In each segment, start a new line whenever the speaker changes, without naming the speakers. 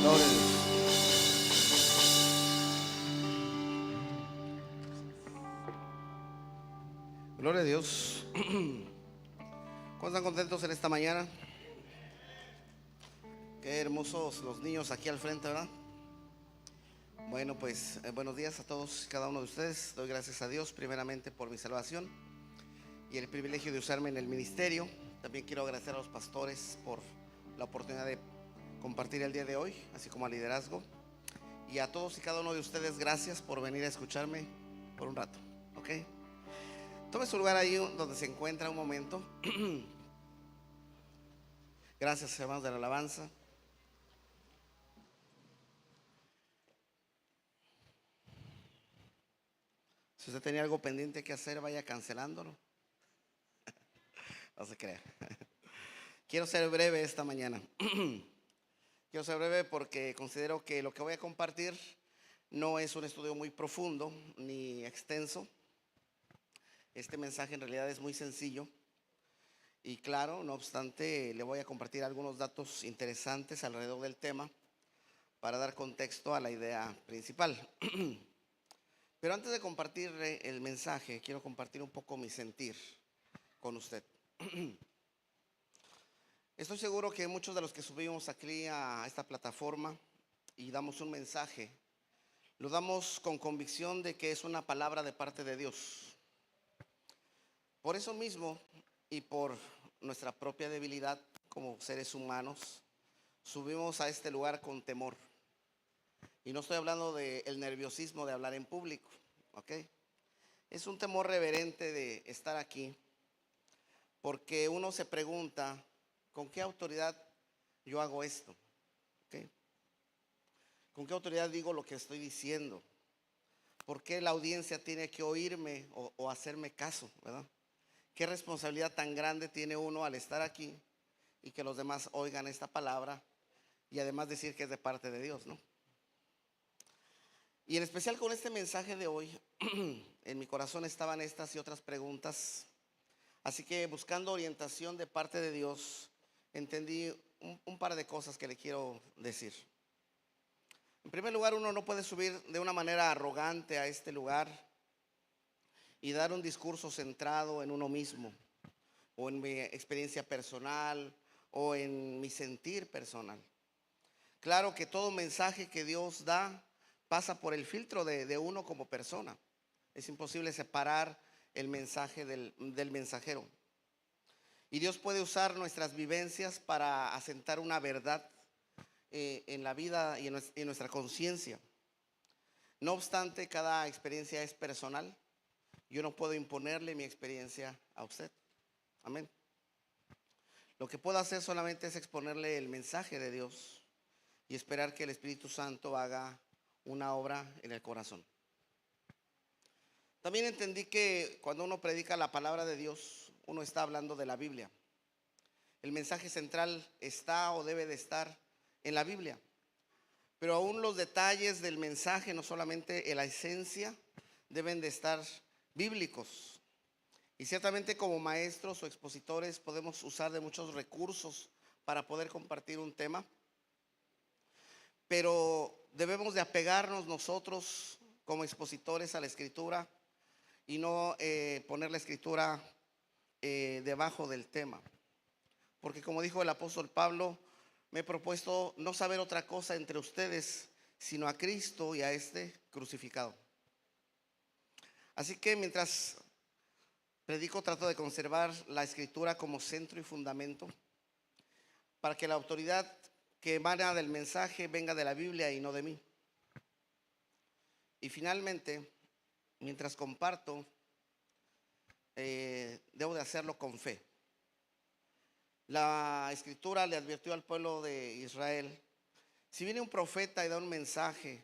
Gloria a Dios. Gloria a Dios. ¿Cuántos están contentos en esta mañana? Qué hermosos los niños aquí al frente, ¿verdad? Bueno, pues buenos días a todos y cada uno de ustedes. Doy gracias a Dios primeramente por mi salvación y el privilegio de usarme en el ministerio. También quiero agradecer a los pastores por la oportunidad de compartir el día de hoy, así como al liderazgo. Y a todos y cada uno de ustedes, gracias por venir a escucharme por un rato, ¿ok? Tome su lugar ahí donde se encuentra un momento. Gracias, hermanos de la alabanza. Si usted tenía algo pendiente que hacer, vaya cancelándolo. No se crea. Quiero ser breve esta mañana. Quiero ser breve porque considero que lo que voy a compartir no es un estudio muy profundo ni extenso. Este mensaje en realidad es muy sencillo y claro, no obstante, le voy a compartir algunos datos interesantes alrededor del tema para dar contexto a la idea principal. Pero antes de compartirle el mensaje, quiero compartir un poco mi sentir con usted. Estoy seguro que muchos de los que subimos aquí a esta plataforma y damos un mensaje, lo damos con convicción de que es una palabra de parte de Dios. Por eso mismo y por nuestra propia debilidad como seres humanos, subimos a este lugar con temor. Y no estoy hablando del nerviosismo de hablar en público, ¿ok? Es un temor reverente de estar aquí, porque uno se pregunta, ¿con qué autoridad yo hago esto? ¿Ok? ¿Con qué autoridad digo lo que estoy diciendo? ¿Por qué la audiencia tiene que oírme o hacerme caso, verdad? ¿Qué responsabilidad tan grande tiene uno al estar aquí y que los demás oigan esta palabra y además decir que es de parte de Dios, ¿no? Y en especial con este mensaje de hoy, en mi corazón estaban estas y otras preguntas. Así que buscando orientación de parte de Dios, entendí un par de cosas que le quiero decir. En primer lugar, uno no puede subir de una manera arrogante a este lugar y dar un discurso centrado en uno mismo, o en mi experiencia personal, o en mi sentir personal. Claro que todo mensaje que Dios da pasa por el filtro de uno como persona. Es imposible separar el mensaje del mensajero. Y Dios puede usar nuestras vivencias para asentar una verdad en la vida y en nuestra conciencia. No obstante, cada experiencia es personal. Yo no puedo imponerle mi experiencia a usted. Amén. Lo que puedo hacer solamente es exponerle el mensaje de Dios y esperar que el Espíritu Santo haga una obra en el corazón. También entendí que cuando uno predica la palabra de Dios, uno está hablando de la Biblia. El mensaje central está o debe de estar en la Biblia. Pero aún los detalles del mensaje, no solamente en la esencia, deben de estar bíblicos. Y ciertamente como maestros o expositores podemos usar de muchos recursos para poder compartir un tema. Pero debemos de apegarnos nosotros como expositores a la Escritura y no poner la Escritura debajo del tema. Porque como dijo el apóstol Pablo, me he propuesto no saber otra cosa entre ustedes, sino a Cristo y a este crucificado. Así que mientras predico, trato de conservar la Escritura como centro y fundamento para que la autoridad que emana del mensaje venga de la Biblia y no de mí. Y finalmente, mientras comparto, debo de hacerlo con fe. La Escritura le advirtió al pueblo de Israel: si viene un profeta y da un mensaje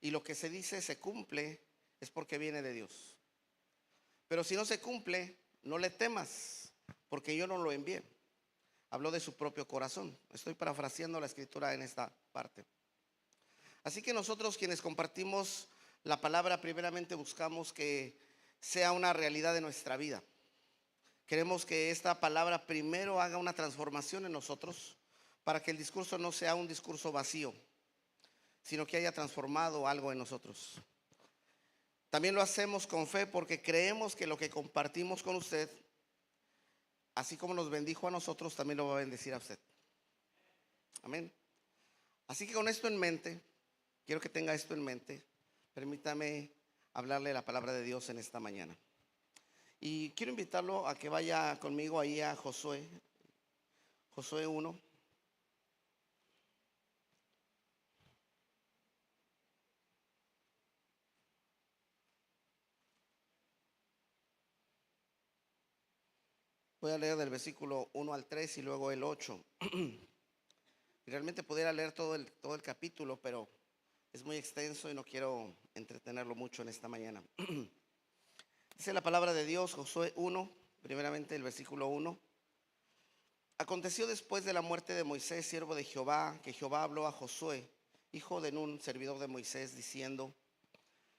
y lo que se dice se cumple, es porque viene de Dios. Pero si no se cumple, no le temas, porque yo no lo envié. Habló de su propio corazón. Estoy parafraseando la Escritura en esta parte. Así que nosotros quienes compartimos la palabra, primeramente buscamos que sea una realidad de nuestra vida. Queremos que esta palabra primero haga una transformación en nosotros para que el discurso no sea un discurso vacío. sino que haya transformado algo en nosotros. También lo hacemos con fe porque creemos que lo que compartimos con usted, así como nos bendijo a nosotros, también lo va a bendecir a usted. Amén. Así que con esto en mente, quiero que tenga esto en mente. Permítame hablarle la palabra de Dios en esta mañana. Y quiero invitarlo a que vaya conmigo ahí a Josué 1. Voy a leer del versículo 1 al 3 y luego el 8. Y realmente pudiera leer todo el capítulo, pero es muy extenso y no quiero entretenerlo mucho en esta mañana. Dice la palabra de Dios, Josué 1, primeramente el versículo 1. Aconteció después de la muerte de Moisés, siervo de Jehová, que Jehová habló a Josué, hijo de Nun, servidor de Moisés, diciendo: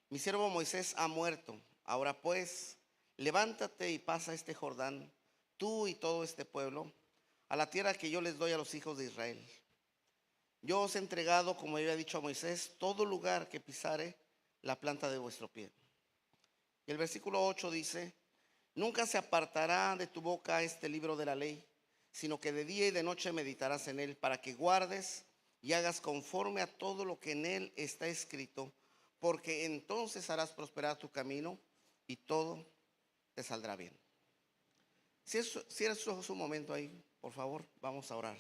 mi siervo Moisés ha muerto. Ahora pues, levántate y pasa este Jordán, tú y todo este pueblo, a la tierra que yo les doy a los hijos de Israel. Yo os he entregado, como había dicho a Moisés, todo lugar que pisare la planta de vuestro pie. Y el versículo 8 dice: nunca se apartará de tu boca este libro de la ley, sino que de día y de noche meditarás en él, para que guardes y hagas conforme a todo lo que en él está escrito, porque entonces harás prosperar tu camino y todo te saldrá bien. Si es su momento ahí, por favor, vamos a orar.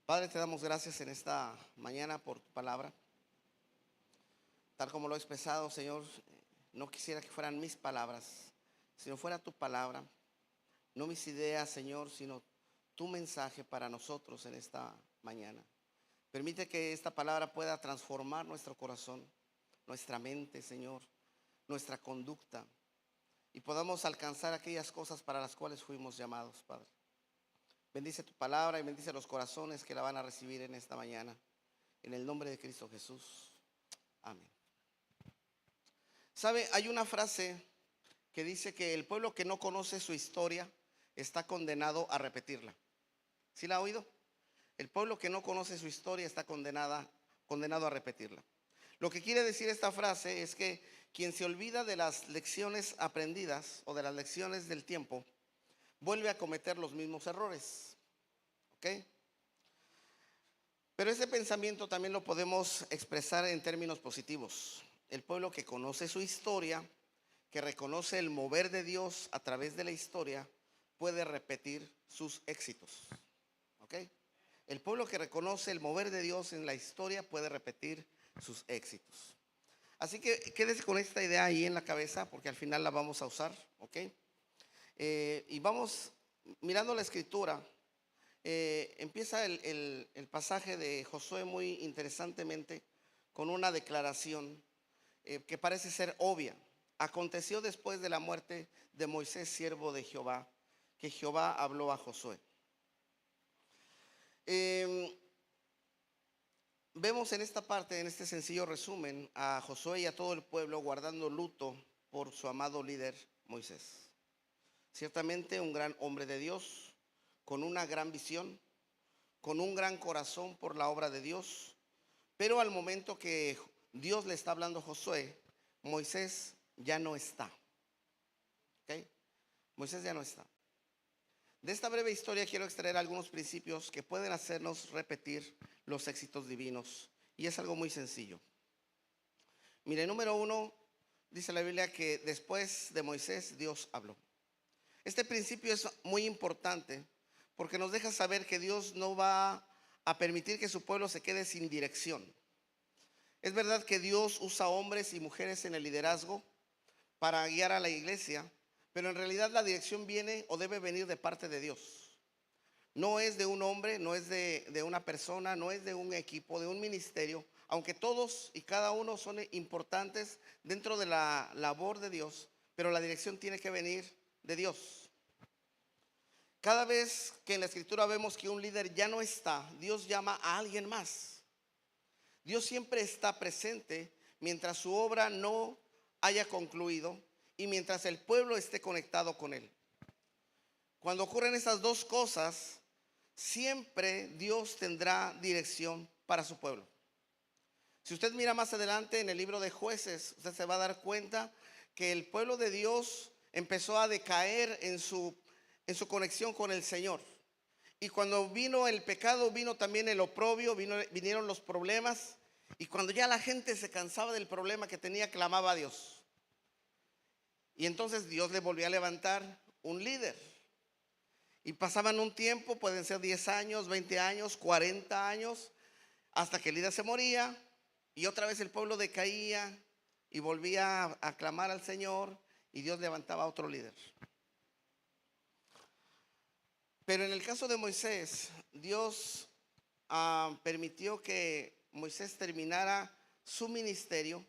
Padre, te damos gracias en esta mañana por tu palabra. Tal como lo he expresado, Señor, no quisiera que fueran mis palabras, sino fuera tu palabra. No mis ideas, Señor, sino tu mensaje para nosotros en esta mañana. Permite que esta palabra pueda transformar nuestro corazón, nuestra mente, Señor, nuestra conducta, y podamos alcanzar aquellas cosas para las cuales fuimos llamados, Padre. Bendice tu palabra y bendice los corazones que la van a recibir en esta mañana. En el nombre de Cristo Jesús. Amén. ¿Sabe? Hay una frase que dice que el pueblo que no conoce su historia está condenado a repetirla. ¿Sí la ha oído? El pueblo que no conoce su historia está condenado a repetirla. Lo que quiere decir esta frase es que quien se olvida de las lecciones aprendidas o de las lecciones del tiempo, vuelve a cometer los mismos errores. ¿Ok? Pero ese pensamiento también lo podemos expresar en términos positivos. El pueblo que conoce su historia, que reconoce el mover de Dios a través de la historia, puede repetir sus éxitos. ¿Ok? El pueblo que reconoce el mover de Dios en la historia puede repetir sus éxitos. Así que quédese con esta idea ahí en la cabeza, porque al final la vamos a usar. ¿Ok? Y vamos mirando la escritura. Empieza el pasaje de Josué muy interesantemente con una declaración que parece ser obvia. Aconteció después de la muerte de Moisés, siervo de Jehová, que Jehová habló a Josué. Vemos en esta parte, en este sencillo resumen, a Josué y a todo el pueblo guardando luto por su amado líder Moisés. Ciertamente un gran hombre de Dios, con una gran visión, con un gran corazón por la obra de Dios. Pero al momento que Dios le está hablando a Josué, Moisés ya no está. ¿Ok? Moisés ya no está. De esta breve historia quiero extraer algunos principios que pueden hacernos repetir los éxitos divinos. Y es algo muy sencillo. Mire, número 1, dice la Biblia que después de Moisés Dios habló. Este principio es muy importante porque nos deja saber que Dios no va a permitir que su pueblo se quede sin dirección. Es verdad que Dios usa hombres y mujeres en el liderazgo para guiar a la iglesia, pero en realidad la dirección viene o debe venir de parte de Dios. No es de un hombre, no es de una persona, no es de un equipo, de un ministerio, aunque todos y cada uno son importantes dentro de la labor de Dios, pero la dirección tiene que venir de Dios. Cada vez que en la escritura vemos que un líder ya no está, Dios llama a alguien más. Dios siempre está presente mientras su obra no haya concluido y mientras el pueblo esté conectado con él. Cuando ocurren esas dos cosas, siempre Dios tendrá dirección para su pueblo. Si usted mira más adelante en el libro de Jueces, usted se va a dar cuenta que el pueblo de Dios empezó a decaer en su conexión con el Señor. Y cuando vino el pecado, vino también el oprobio, vinieron los problemas. Y cuando ya la gente se cansaba del problema que tenía, clamaba a Dios. Y entonces Dios le volvió a levantar un líder. Y pasaban un tiempo, pueden ser 10 años, 20 años, 40 años, hasta que el líder se moría. Y otra vez el pueblo decaía y volvía a clamar al Señor. Y Dios levantaba a otro líder. Pero en el caso de Moisés, Dios permitió que Moisés terminara su ministerio,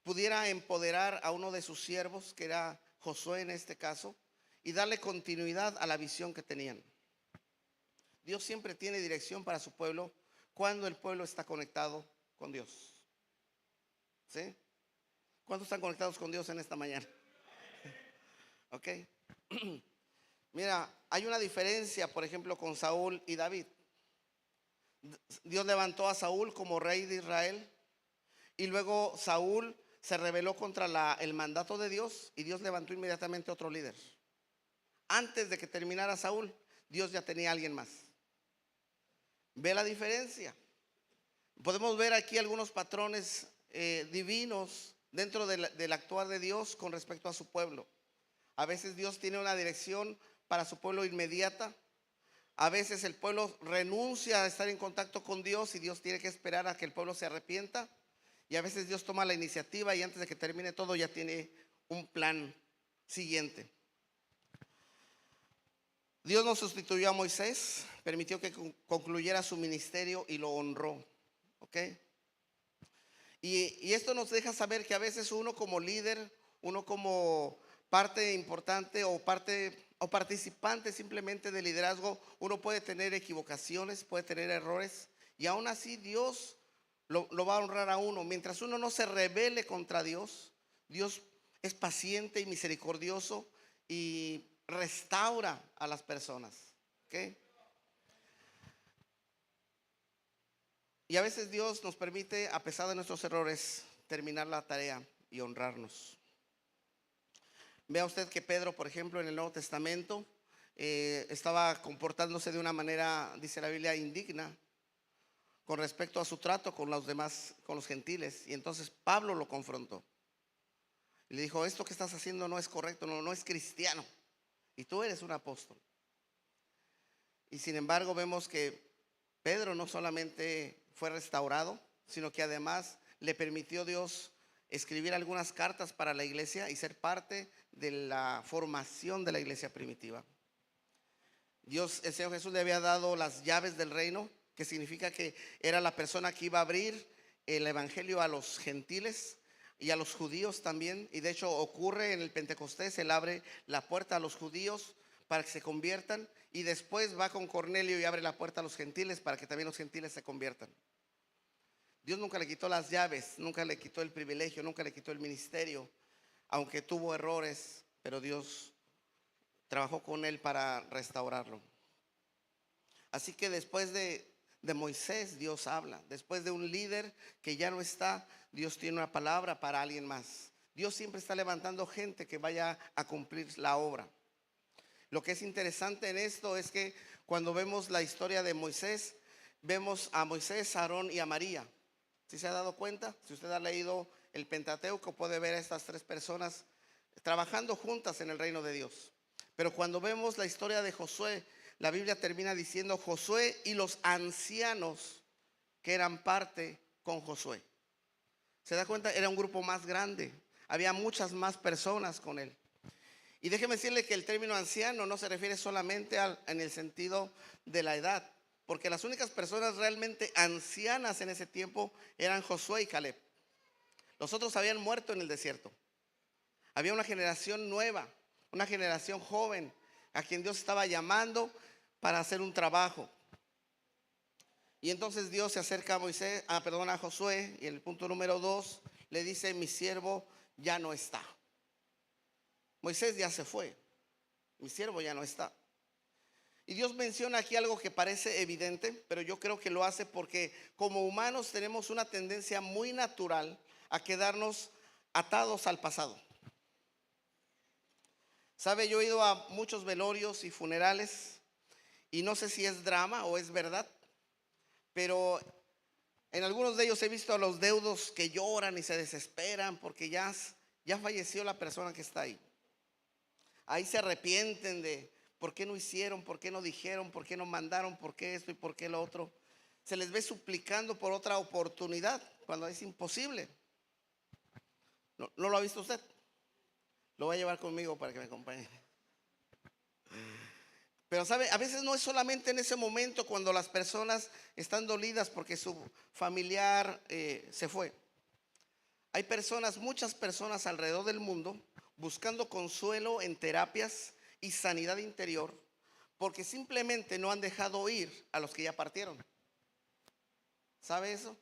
pudiera empoderar a uno de sus siervos, que era Josué en este caso, y darle continuidad a la visión que tenían. Dios siempre tiene dirección para su pueblo cuando el pueblo está conectado con Dios. ¿Sí? ¿Cuántos están conectados con Dios en esta mañana? Ok. Mira, hay una diferencia, por ejemplo, con Saúl y David. Dios levantó a Saúl como rey de Israel y luego Saúl se rebeló contra el mandato de Dios y Dios levantó inmediatamente otro líder. Antes de que terminara Saúl, Dios ya tenía a alguien más. ¿Ve la diferencia? Podemos ver aquí algunos patrones divinos dentro del actuar de Dios con respecto a su pueblo. A veces Dios tiene una dirección para su pueblo inmediata. A veces el pueblo renuncia a estar en contacto con Dios y Dios tiene que esperar a que el pueblo se arrepienta. Y a veces Dios toma la iniciativa y antes de que termine todo ya tiene un plan siguiente. Dios no sustituyó a Moisés, permitió que concluyera su ministerio y lo honró. ¿Ok? Y esto nos deja saber que a veces uno como líder, uno como parte importante o participante simplemente de liderazgo, uno puede tener equivocaciones, puede tener errores y aún así Dios lo va a honrar a uno. Mientras uno no se rebele contra Dios, Dios es paciente y misericordioso y restaura a las personas. ¿Okay? Y a veces Dios nos permite, a pesar de nuestros errores, terminar la tarea y honrarnos. Vea usted que Pedro, por ejemplo, en el Nuevo Testamento estaba comportándose de una manera, dice la Biblia, indigna con respecto a su trato con los demás, con los gentiles. Y entonces Pablo lo confrontó y le dijo: esto que estás haciendo no es correcto, no es cristiano y tú eres un apóstol. Y sin embargo vemos que Pedro no solamente fue restaurado, sino que además le permitió Dios escribir algunas cartas para la iglesia y ser parte de la formación de la iglesia primitiva. Dios, el Señor Jesús, le había dado las llaves del reino, que significa que era la persona que iba a abrir el evangelio a los gentiles y a los judíos también. Y de hecho ocurre en el Pentecostés, Él abre la puerta a los judíos para que se conviertan y después va con Cornelio y abre la puerta a los gentiles para que también los gentiles se conviertan. Dios nunca le quitó las llaves, nunca le quitó el privilegio, nunca le quitó el ministerio, aunque tuvo errores, pero Dios trabajó con él para restaurarlo. Así que después de Moisés, Dios habla. Después de un líder que ya no está, Dios tiene una palabra para alguien más. Dios siempre está levantando gente que vaya a cumplir la obra. Lo que es interesante en esto es que cuando vemos la historia de Moisés, vemos a Moisés, a Aarón y a María. ¿Sí se ha dado cuenta? Si usted ha leído el Pentateuco, puede ver a estas tres personas trabajando juntas en el reino de Dios. Pero cuando vemos la historia de Josué, la Biblia termina diciendo Josué y los ancianos que eran parte con Josué. ¿Se da cuenta? Era un grupo más grande. Había muchas más personas con él. Y déjeme decirle que el término anciano no se refiere solamente en el sentido de la edad, porque las únicas personas realmente ancianas en ese tiempo eran Josué y Caleb. Los otros habían muerto en el desierto. Había una generación nueva, una generación joven a quien Dios estaba llamando para hacer un trabajo. Y entonces Dios se acerca a Josué, y en el punto número 2 le dice: mi siervo ya no está. Moisés ya se fue, mi siervo ya no está. Y Dios menciona aquí algo que parece evidente, pero yo creo que lo hace porque como humanos tenemos una tendencia muy natural a quedarnos atados al pasado. ¿Sabe? Yo he ido a muchos velorios y funerales y no sé si es drama o es verdad, pero en algunos de ellos he visto a los deudos que lloran y se desesperan porque ya falleció la persona que está ahí. Ahí se arrepienten de por qué no hicieron, por qué no dijeron, por qué no mandaron, por qué esto y por qué lo otro. Se les ve suplicando por otra oportunidad cuando es imposible. ¿No lo ha visto usted? Lo voy a llevar conmigo para que me acompañe. Pero sabe, a veces no es solamente en ese momento cuando las personas están dolidas porque su familiar se fue. Hay personas, muchas personas alrededor del mundo buscando consuelo en terapias y sanidad interior porque simplemente no han dejado ir a los que ya partieron. ¿Sabe eso?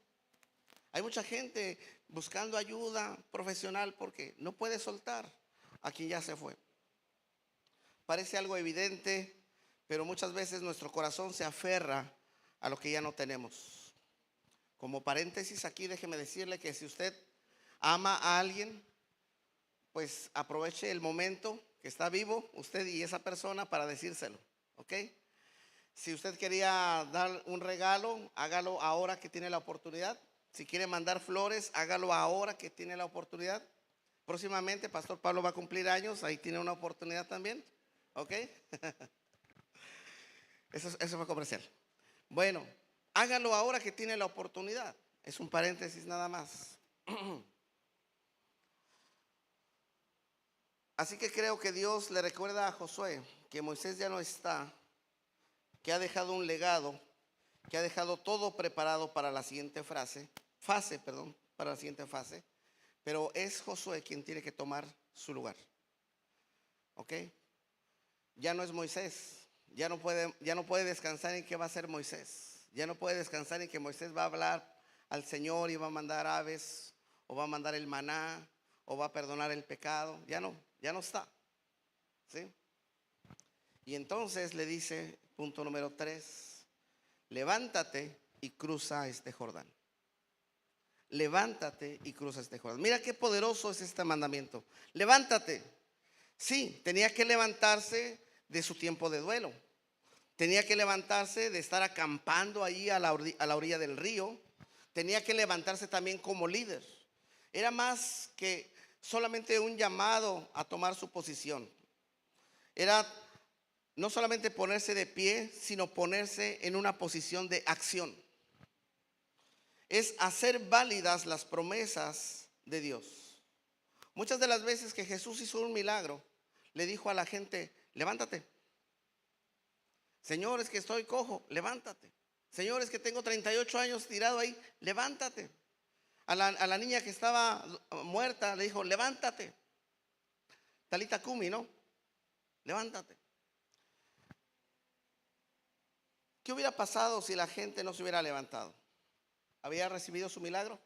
Hay mucha gente buscando ayuda profesional porque no puede soltar a quien ya se fue. Parece algo evidente, pero muchas veces nuestro corazón se aferra a lo que ya no tenemos. Como paréntesis aquí, déjeme decirle que si usted ama a alguien, pues aproveche el momento que está vivo, usted y esa persona, para decírselo, ¿ok? Si usted quería dar un regalo, hágalo ahora que tiene la oportunidad. Si quiere mandar flores, hágalo ahora que tiene la oportunidad. Próximamente, Pastor Pablo va a cumplir años, ahí tiene una oportunidad también, ¿ok? Eso fue comercial. Bueno, hágalo ahora que tiene la oportunidad. Es un paréntesis nada más. Así que creo que Dios le recuerda a Josué que Moisés ya no está, que ha dejado un legado, que ha dejado todo preparado para la siguiente fase, para la siguiente fase, pero es Josué quien tiene que tomar su lugar. ¿Ok? Ya no es Moisés, ya no puede descansar en que va a ser Moisés, ya no puede descansar en que Moisés va a hablar al Señor y va a mandar aves, o va a mandar el maná, o va a perdonar el pecado. Ya no está, ¿sí? Y entonces le dice, punto número 3, levántate y cruza este Jordán. Levántate y cruza este Jordán. Mira qué poderoso es este mandamiento. Levántate. Sí, tenía que levantarse de su tiempo de duelo. Tenía que levantarse de estar acampando ahí a la orilla del río. Tenía que levantarse también como líder. Era más que solamente un llamado a tomar su posición. Era no solamente ponerse de pie, sino ponerse en una posición de acción. Es hacer válidas las promesas de Dios. Muchas de las veces que Jesús hizo un milagro, le dijo a la gente, levántate. Señor, es que estoy cojo, levántate. Señor, es que tengo 38 años tirado ahí, levántate. A la niña que estaba muerta le dijo, levántate. Talita Kumi, ¿no? Levántate. ¿Qué hubiera pasado si la gente no se hubiera levantado? ¿Había recibido su milagro?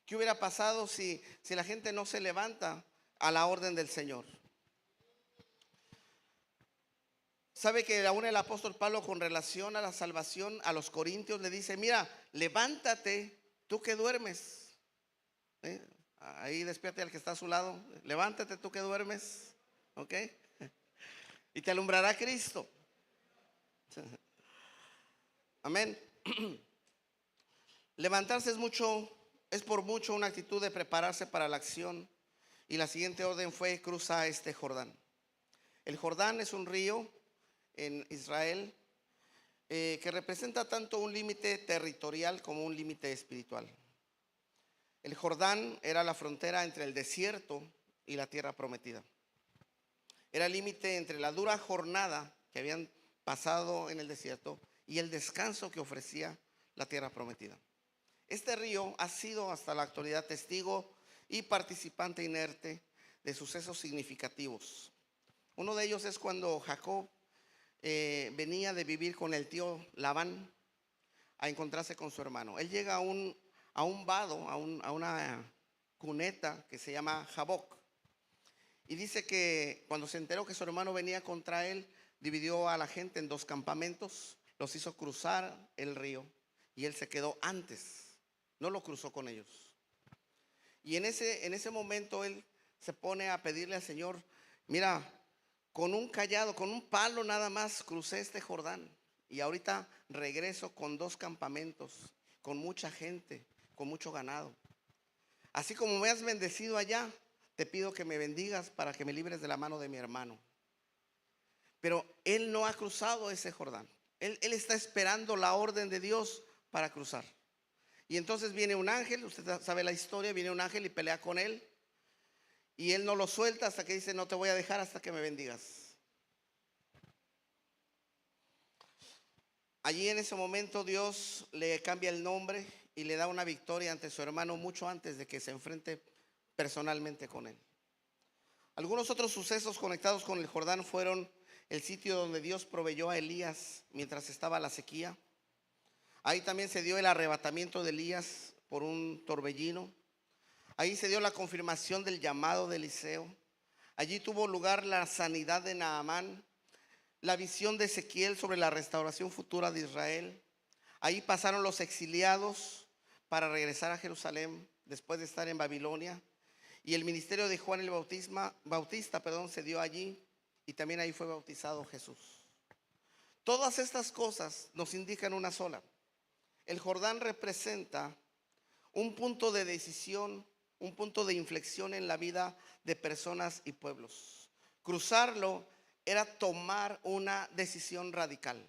¿Qué hubiera pasado si la gente no se levanta a la orden del Señor? ¿Sabe que aún el apóstol Pablo, con relación a la salvación, a los corintios le dice, mira, levántate tú que duermes? Ahí despierte al que está a su lado. Levántate tú que duermes, ¿ok? Y te alumbrará Cristo. Amén. Levantarse es por mucho una actitud de prepararse para la acción. Y la siguiente orden fue: cruza este Jordán. El Jordán es un río en Israel que representa tanto un límite territorial como un límite espiritual. El Jordán era la frontera entre el desierto y la tierra prometida. Era el límite entre la dura jornada que habían pasado en el desierto y el descanso que ofrecía la tierra prometida. Este río ha sido hasta la actualidad testigo y participante inerte de sucesos significativos. Uno de ellos es cuando Jacob venía de vivir con el tío Labán a encontrarse con su hermano. Él llega a un vado, a una cuneta que se llama Jaboc. Y dice que cuando se enteró que su hermano venía contra él, dividió a la gente en dos campamentos, los hizo cruzar el río y él se quedó antes, no lo cruzó con ellos. Y en ese momento él se pone a pedirle al Señor: mira, con un cayado, con un palo nada más crucé este Jordán, y ahorita regreso con dos campamentos, con mucha gente, con mucho ganado. Así como me has bendecido allá, te pido que me bendigas para que me libres de la mano de mi hermano. Pero él no ha cruzado ese Jordán. Él está esperando la orden de Dios para cruzar. Y entonces viene un ángel, usted sabe la historia, viene un ángel y pelea con él. Y él no lo suelta hasta que dice: no te voy a dejar hasta que me bendigas. Allí en ese momento Dios le cambia el nombre y le da una victoria ante su hermano mucho antes de que se enfrente personalmente con él. Algunos otros sucesos conectados con el Jordán fueron el sitio donde Dios proveyó a Elías mientras estaba la sequía. Ahí también se dio el arrebatamiento de Elías por un torbellino. Ahí se dio la confirmación del llamado de Eliseo. Allí tuvo lugar la sanidad de Naamán, la visión de Ezequiel sobre la restauración futura de Israel. Ahí pasaron los exiliados para regresar a Jerusalén después de estar en Babilonia. Y el ministerio de Juan el Bautista se dio allí, y también ahí fue bautizado Jesús. Todas estas cosas nos indican una sola: el Jordán representa un punto de decisión, un punto de inflexión en la vida de personas y pueblos. Cruzarlo era tomar una decisión radical.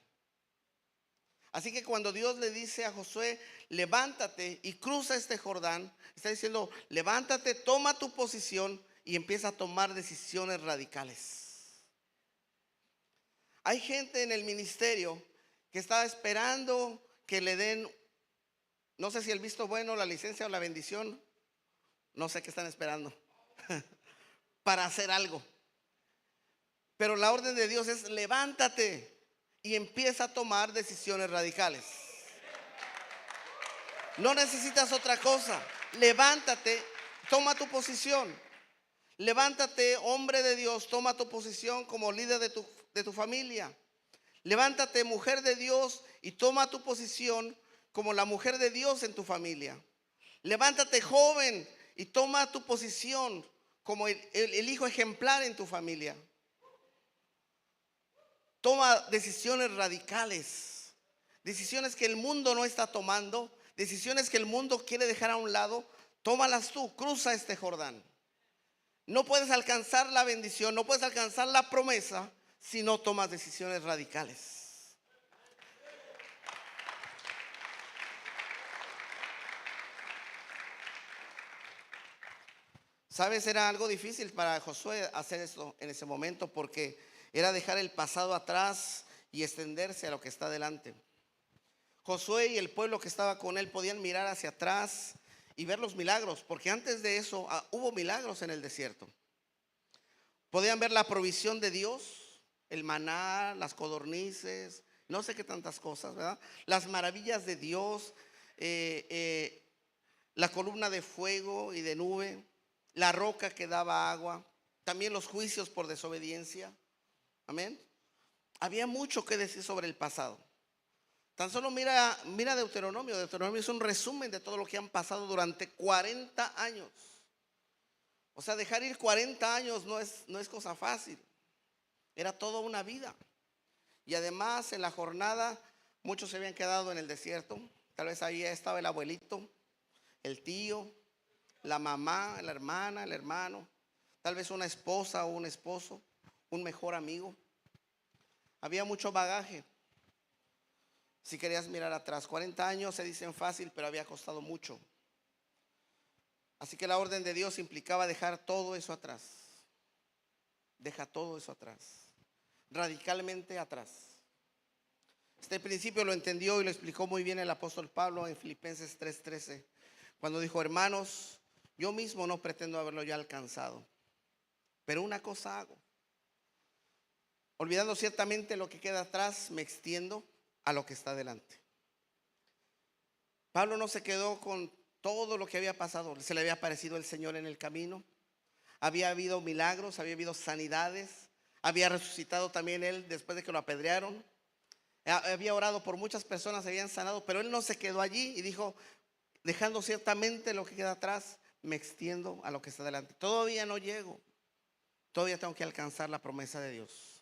Así que cuando Dios le dice a Josué: levántate y cruza este Jordán, está diciendo: levántate, toma tu posición y empieza a tomar decisiones radicales. Hay gente en el ministerio que está esperando que le den, no sé si el visto bueno, la licencia o la bendición, no sé qué están esperando, para hacer algo. Pero la orden de Dios es: levántate y empieza a tomar decisiones radicales. No necesitas otra cosa. Levántate, toma tu posición. Levántate, hombre de Dios, toma tu posición como líder de tu familia. Levántate, mujer de Dios, y toma tu posición como la mujer de Dios en tu familia. Levántate, joven, y toma tu posición como el hijo ejemplar en tu familia. Toma decisiones radicales, decisiones que el mundo no está tomando, decisiones que el mundo quiere dejar a un lado. Tómalas tú, cruza este Jordán. No puedes alcanzar la bendición, no puedes alcanzar la promesa si no tomas decisiones radicales. ¿Sabes? Era algo difícil para Josué hacer esto en ese momento, porque era dejar el pasado atrás y extenderse a lo que está delante. Josué y el pueblo que estaba con él podían mirar hacia atrás y ver los milagros, porque antes de eso hubo milagros en el desierto. Podían ver la provisión de Dios, el maná, las codornices, no sé qué tantas cosas, ¿verdad? Las maravillas de Dios, la columna de fuego y de nube, la roca que daba agua, también los juicios por desobediencia. Amén. Había mucho que decir sobre el pasado. Tan solo mira Deuteronomio. Deuteronomio es un resumen de todo lo que han pasado durante 40 años. O sea, dejar ir 40 años no es cosa fácil. Era toda una vida. Y además en la jornada muchos se habían quedado en el desierto. Tal vez ahí estaba el abuelito, el tío, la mamá, la hermana, el hermano, tal vez una esposa o un esposo, un mejor amigo. Había mucho bagaje. Si querías mirar atrás, 40 años se dicen fácil, pero había costado mucho. Así que la orden de Dios implicaba dejar todo eso atrás. Deja todo eso atrás, radicalmente atrás. Este principio lo entendió y lo explicó muy bien el apóstol Pablo en Filipenses 3:13, cuando dijo: hermanos, yo mismo no pretendo haberlo ya alcanzado, pero una cosa hago, olvidando ciertamente lo que queda atrás, me extiendo a lo que está delante. Pablo no se quedó con todo lo que había pasado. Se le había aparecido el Señor en el camino, había habido milagros, había habido sanidades, había resucitado también él después de que lo apedrearon. Había orado por muchas personas, se habían sanado, pero él no se quedó allí y dijo: dejando ciertamente lo que queda atrás, me extiendo a lo que está delante. Todavía no llego, todavía tengo que alcanzar la promesa de Dios.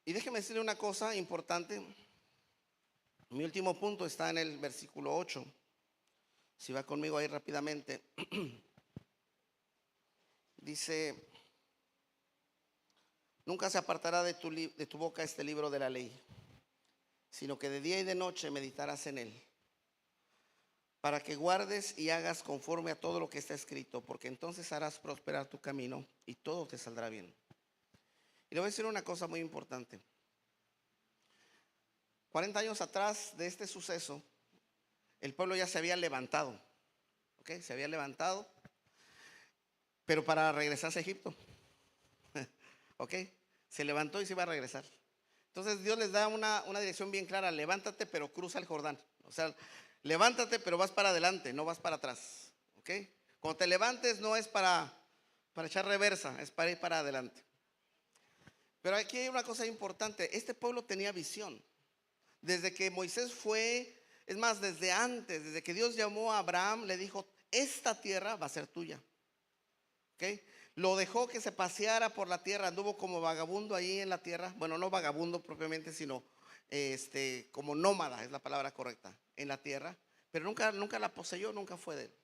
Y déjeme decirle una cosa importante. Mi último punto está en el versículo 8. Si va conmigo ahí rápidamente. Dice: nunca se apartará de tu boca este libro de la ley, sino que de día y de noche meditarás en él, para que guardes y hagas conforme a todo lo que está escrito, porque entonces harás prosperar tu camino y todo te saldrá bien. Y le voy a decir una cosa muy importante. 40 años atrás de este suceso, el pueblo ya se había levantado, ¿ok? Se había levantado, pero para regresarse a Egipto, ¿ok? Se levantó y se iba a regresar. Entonces Dios les da una dirección bien clara: levántate, pero cruza el Jordán. O sea, levántate, pero vas para adelante, no vas para atrás, ¿ok? Cuando te levantes no es para echar reversa, es para ir para adelante. Pero aquí hay una cosa importante: este pueblo tenía visión. Desde que Moisés fue, es más, desde antes, desde que Dios llamó a Abraham, le dijo: esta tierra va a ser tuya, ¿ok? Lo dejó que se paseara por la tierra, anduvo como vagabundo ahí en la tierra. Bueno, no vagabundo propiamente, sino como nómada, es la palabra correcta, en la tierra. Pero nunca la poseyó, nunca fue de él.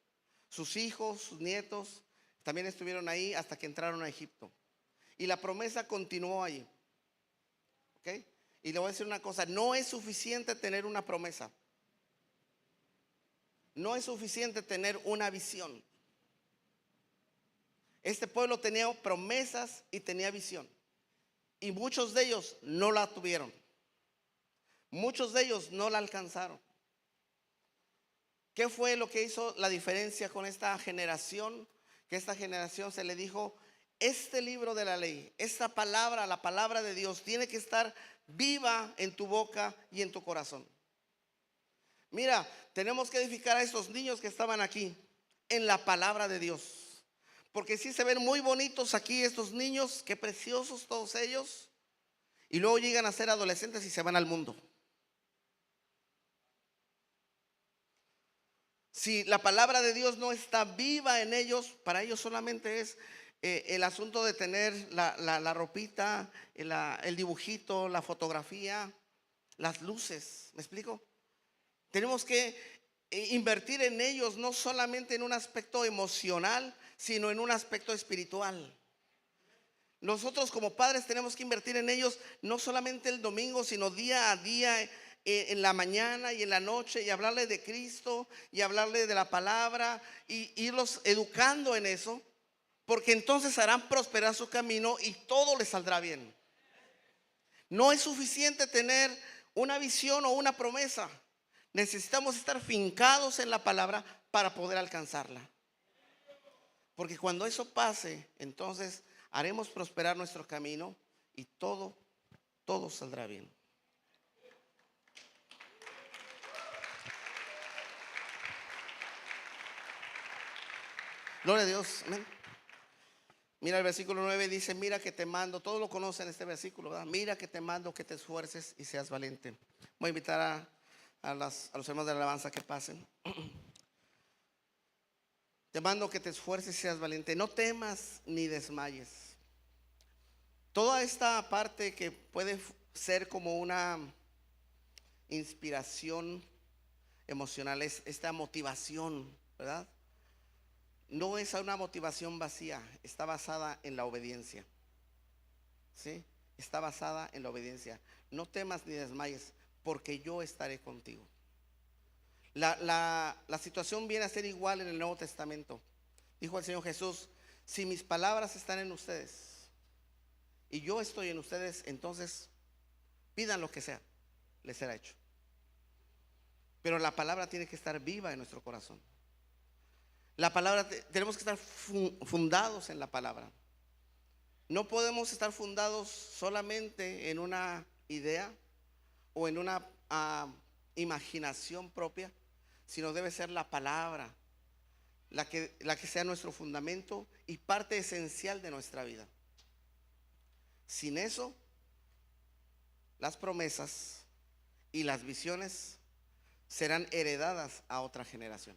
Sus hijos, sus nietos también estuvieron ahí hasta que entraron a Egipto. Y la promesa continuó allí, ¿ok? Y le voy a decir una cosa: no es suficiente tener una promesa, no es suficiente tener una visión. Este pueblo tenía promesas y tenía visión, y muchos de ellos no la tuvieron, muchos de ellos no la alcanzaron. ¿Qué fue lo que hizo la diferencia con esta generación? Que esta generación se le dijo: este libro de la ley, esta palabra, la palabra de Dios, tiene que estar viva en tu boca y en tu corazón. Mira, tenemos que edificar a estos niños que estaban aquí en la palabra de Dios, porque sí se ven muy bonitos aquí estos niños, qué preciosos todos ellos, y luego llegan a ser adolescentes y se van al mundo. Si la palabra de Dios no está viva en ellos, para ellos solamente es el asunto de tener la ropita, el dibujito, la fotografía, las luces. ¿Me explico? Tenemos que invertir en ellos, no solamente en un aspecto emocional, sino en un aspecto espiritual. Nosotros como padres tenemos que invertir en ellos, no solamente el domingo, sino día a día, en la mañana y en la noche, y hablarle de Cristo y hablarle de la palabra, y irlos educando en eso, porque entonces harán prosperar su camino y todo les saldrá bien. No es suficiente tener una visión o una promesa. Necesitamos estar fincados en la palabra para poder alcanzarla. Porque cuando eso pase, entonces haremos prosperar nuestro camino y todo saldrá bien. Gloria a Dios. Amén. Mira el versículo 9, dice: mira que te mando. Todos lo conocen este versículo, ¿verdad? Mira que te mando que te esfuerces y seas valiente. Voy a invitar a los hermanos de la alabanza que pasen. Te mando que te esfuerces y seas valiente. No temas ni desmayes. Toda esta parte que puede ser como una inspiración emocional, es esta motivación, ¿verdad? No es una motivación vacía, está basada en la obediencia. ¿Sí? Está basada en la obediencia. No temas ni desmayes, porque yo estaré contigo. La situación viene a ser igual en el Nuevo Testamento. Dijo el Señor Jesús: si mis palabras están en ustedes y yo estoy en ustedes, entonces pidan lo que sea, les será hecho. Pero la palabra tiene que estar viva en nuestro corazón. La palabra, tenemos que estar fundados en la palabra. No podemos estar fundados solamente en una idea o en una imaginación propia, sino debe ser la palabra la que sea nuestro fundamento y parte esencial de nuestra vida. Sin eso, las promesas y las visiones serán heredadas a otra generación.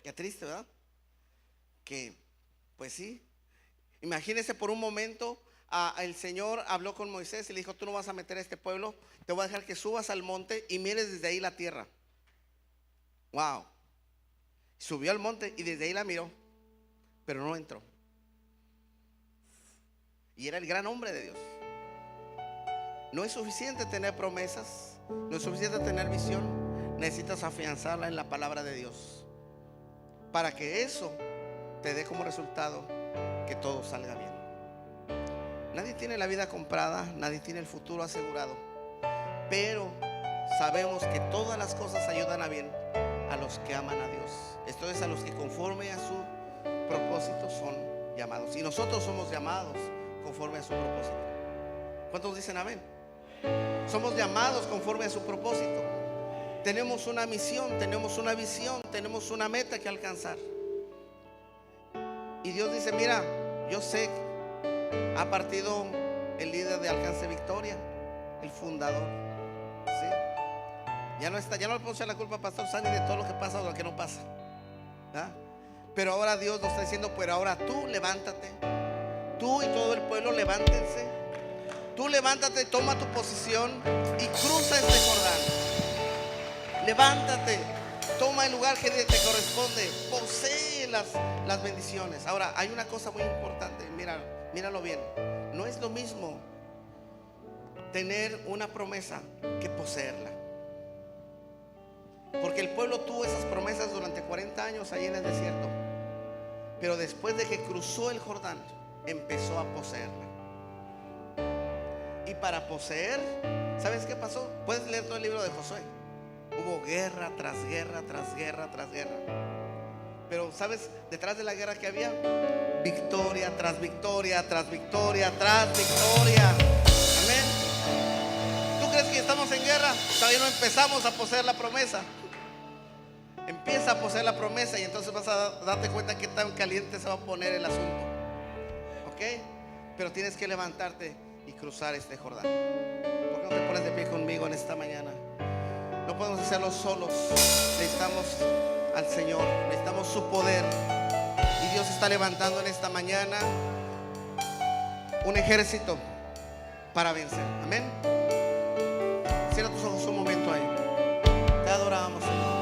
Qué triste, ¿verdad? Que, pues sí, imagínese por un momento, el Señor habló con Moisés y le dijo: tú no vas a meter a este pueblo, te voy a dejar que subas al monte y mires desde ahí la tierra. Wow. Subió al monte y desde ahí la miró, pero no entró. Y era el gran hombre de Dios. No es suficiente tener promesas, no es suficiente tener visión. Necesitas afianzarla en la palabra de Dios, para que eso te dé como resultado que todo salga bien. Nadie tiene la vida comprada, nadie tiene el futuro asegurado, pero sabemos que todas las cosas ayudan a bien a los que aman a Dios. Esto es, a los que conforme a su propósito son llamados. Y nosotros somos llamados conforme a su propósito. ¿Cuántos dicen amén? Somos llamados conforme a su propósito. Tenemos una misión, tenemos una visión, tenemos una meta que alcanzar. Y Dios dice: mira, yo sé, ha partido el líder de Alcance Victoria, el fundador, ¿sí? Ya no está, ya no le puedo echar la culpa a Pastor Sandy de todo lo que pasa o lo que no pasa, ¿verdad? Pero ahora Dios nos está diciendo: pero ahora tú levántate, tú y todo el pueblo levántense. Tú levántate, toma tu posición y cruza este Jordán. Levántate, toma el lugar que te corresponde, posee las bendiciones. Ahora, hay una cosa muy importante, míralo bien. No es lo mismo tener una promesa que poseerla. Porque el pueblo tuvo esas promesas durante 40 años allí en el desierto, pero después de que cruzó el Jordán, empezó a poseerla. Y para poseer, ¿sabes qué pasó? Puedes leer todo el libro de Josué. Hubo guerra tras guerra, tras guerra, tras guerra. Pero ¿sabes? Detrás de la guerra que había, victoria tras victoria, tras victoria, tras victoria. Amén. ¿Tú crees que estamos en guerra? Todavía no empezamos a poseer la promesa. Empieza a poseer la promesa y entonces vas a darte cuenta qué tan caliente se va a poner el asunto. ¿Ok? Pero tienes que levantarte y cruzar este Jordán. ¿Por qué no te pones de pie conmigo en esta mañana? No podemos hacerlo solos. Necesitamos al Señor, necesitamos su poder. Y Dios está levantando en esta mañana un ejército para vencer. Amén. Cierra tus ojos un momento ahí. Te adoramos, Señor.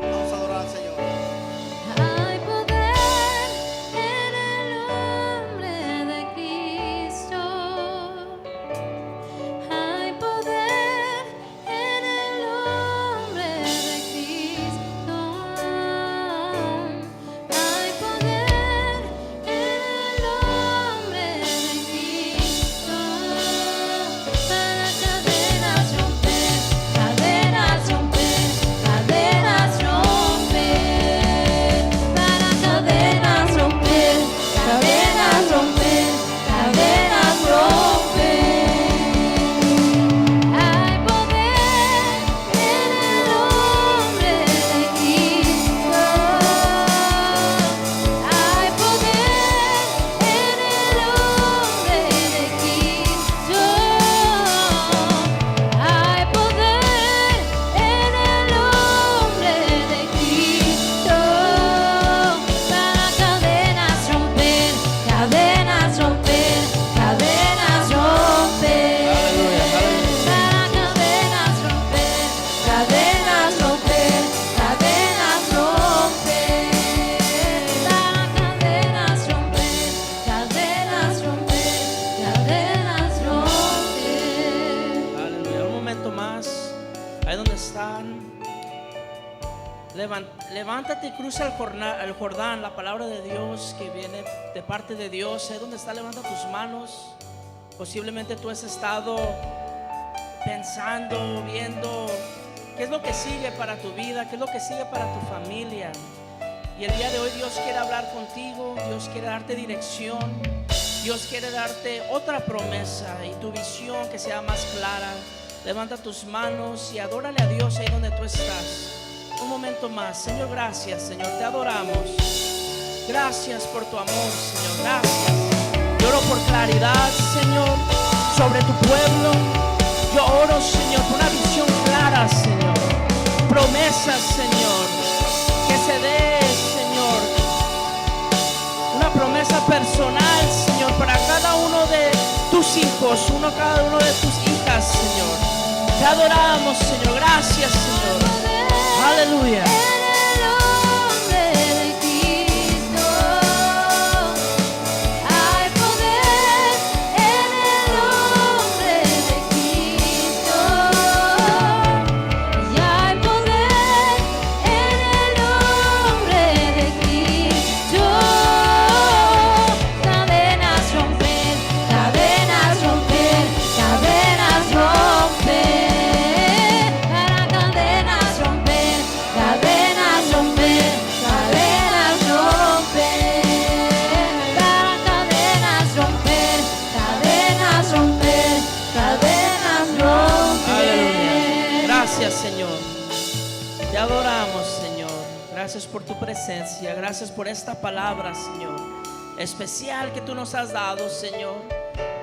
Vamos a adorar al Señor.
Hay poder en el nombre de Cristo. Hay poder en el nombre de Cristo. Hay poder en el nombre de Cristo. Para cadenas romper, cadenas romper, cadenas romper. Para cadenas romper, cadenas romper, cadenas romper. Hay poder en el nombre de Cristo. Hay poder en el nombre de Cristo. Hay poder en el nombre de Cristo. Para cadenas romper, cadenas romper, cadenas romper. Para cadenas romper, cadenas romper, cadenas romper. Para cadenas romper, cadenas romper, cadenas romper.
Aleluya. Un momento más, ahí donde están, levántate y cruza el Jordán, la palabra de Dios que viene de parte de Dios. Ahí donde está, levanta tus manos. Posiblemente tú has estado pensando, viendo qué es lo que sigue para tu vida, qué es lo que sigue para tu familia. Y el día de hoy Dios quiere hablar contigo, Dios quiere darte dirección, Dios quiere darte otra promesa y tu visión que sea más clara. Levanta tus manos y adórale a Dios ahí donde tú estás. Un momento más. Señor, gracias, Señor, te adoramos. Gracias por tu amor, Señor, gracias. Yo oro por claridad, Señor, sobre tu pueblo. Yo oro, Señor, por una visión clara, Señor. Promesas, Señor, que se dé, Señor, una promesa personal, Señor, para cada uno de tus hijos, cada uno de tus hijas, Señor. Te adoramos, Señor. Gracias, Señor. Aleluya. Señor, te adoramos, Señor. Gracias por tu presencia. Gracias por esta palabra, Señor, especial que tú nos has dado, Señor.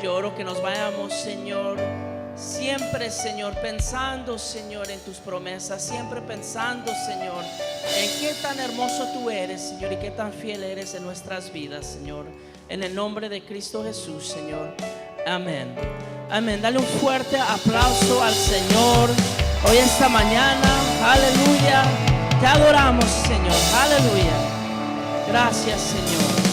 Yo oro que nos vayamos, Señor, siempre, Señor, pensando, Señor, en tus promesas. Siempre pensando, Señor, en qué tan hermoso tú eres, Señor, y qué tan fiel eres en nuestras vidas, Señor. En el nombre de Cristo Jesús, Señor. Amén. Amén. Dale un fuerte aplauso al Señor hoy, esta mañana. Aleluya. Te adoramos, Señor. Aleluya. Gracias, Señor.